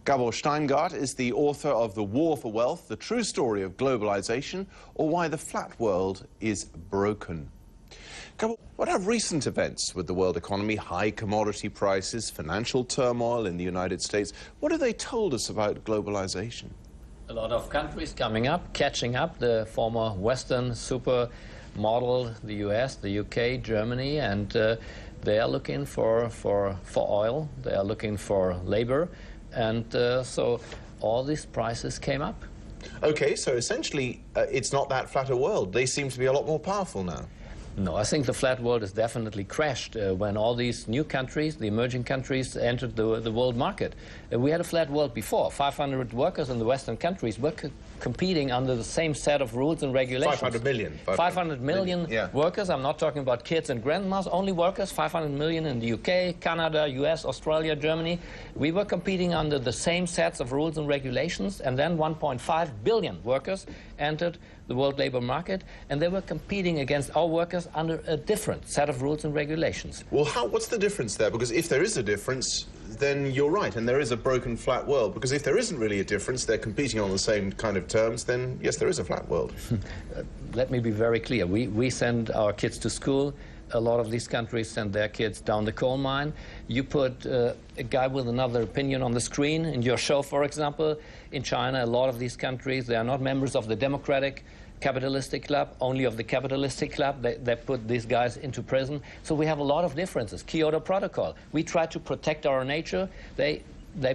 Gabor Steingart is the author of The War for Wealth, The True Story of Globalization, or Why the Flat World is Broken. Gabor, what have recent events with the world economy, high commodity prices, financial turmoil in the United States, what have they told us about globalization? A lot of countries coming up, catching up, the former Western supermodel, the US, the UK, Germany, and they are looking for oil, they are looking for labor, and so all these prices came up. Okay, so essentially it's not that flat a world. They seem to be a lot more powerful now. No, I think the flat world has definitely crashed when all these new countries, the emerging countries, entered the world market. We had a flat world before. 500 workers in the Western countries were competing under the same set of rules and regulations. 500 million. 500 million yeah. Workers. I'm not talking about kids and grandmas, only workers. 500 million in the UK, Canada, US, Australia, Germany. We were competing under the same sets of rules and regulations, and then 1.5 billion workers entered the world labor market, and they were competing against our workers under a different set of rules and regulations. Well, what's the difference there? Because if there is a difference, then you're right, and there is a broken flat world. Because if there isn't really a difference, they're competing on the same kind of terms, then yes, there is a flat world. Let me be very clear. We send our kids to school. A lot of these countries send their kids down the coal mine. You put a guy with another opinion on the screen in your show, for example. In China, a lot of these countries, they are not members of the democratic capitalistic club, only of the capitalistic club. They put these guys into prison. So we have a lot of differences. Kyoto Protocol. We try to protect our nature. They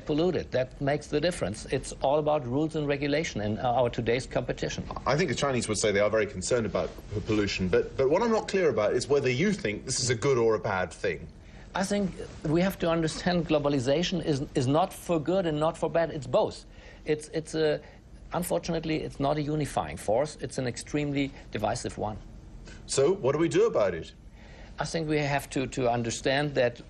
pollute it. That makes the difference. It's all about rules and regulation in our today's competition. I think the Chinese would say they are very concerned about pollution, but what I'm not clear about is whether you think this is a good or a bad thing. I think we have to understand globalization is not for good and not for bad. It's both. Unfortunately, it's not a unifying force. It's an extremely divisive one. So what do we do about it? I think we have to understand that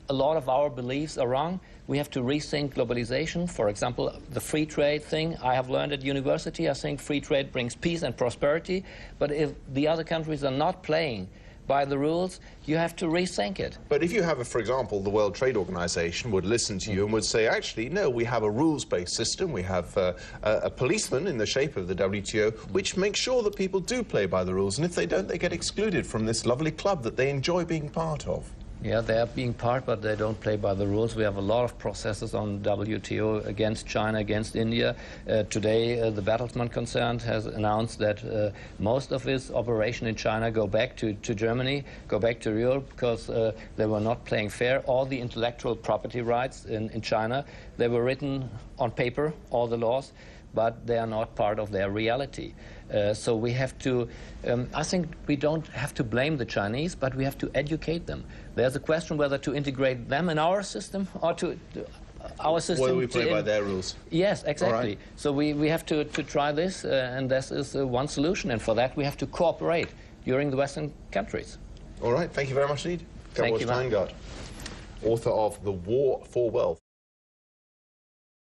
a lot of our beliefs are wrong. We have to rethink globalization. For example, the free trade thing I have learned at university. I think free trade brings peace and prosperity. But if the other countries are not playing by the rules, you have to rethink it. But if you have, for example, the World Trade Organization would listen to you and would say, actually, no, we have a rules-based system. We have a policeman in the shape of the WTO, which makes sure that people do play by the rules. And if they don't, they get excluded from this lovely club that they enjoy being part of. Yeah, they are being part, but they don't play by the rules. We have a lot of processes on WTO against China, against India. Today, the Bertelsmann concern has announced that most of its operation in China go back to Germany, go back to Europe, because they were not playing fair. All the intellectual property rights in China, they were written on paper, all the laws, but they are not part of their reality. So we have to, I think we don't have to blame the Chinese, but we have to educate them. There's a question whether to integrate them in our system or to our system. Whether we play by their rules. Yes, exactly. Right. So we have to try this, and this is one solution. And for that, we have to cooperate during the Western countries. All right. Thank you very much indeed. Gabor Steingart, author of The War for Wealth.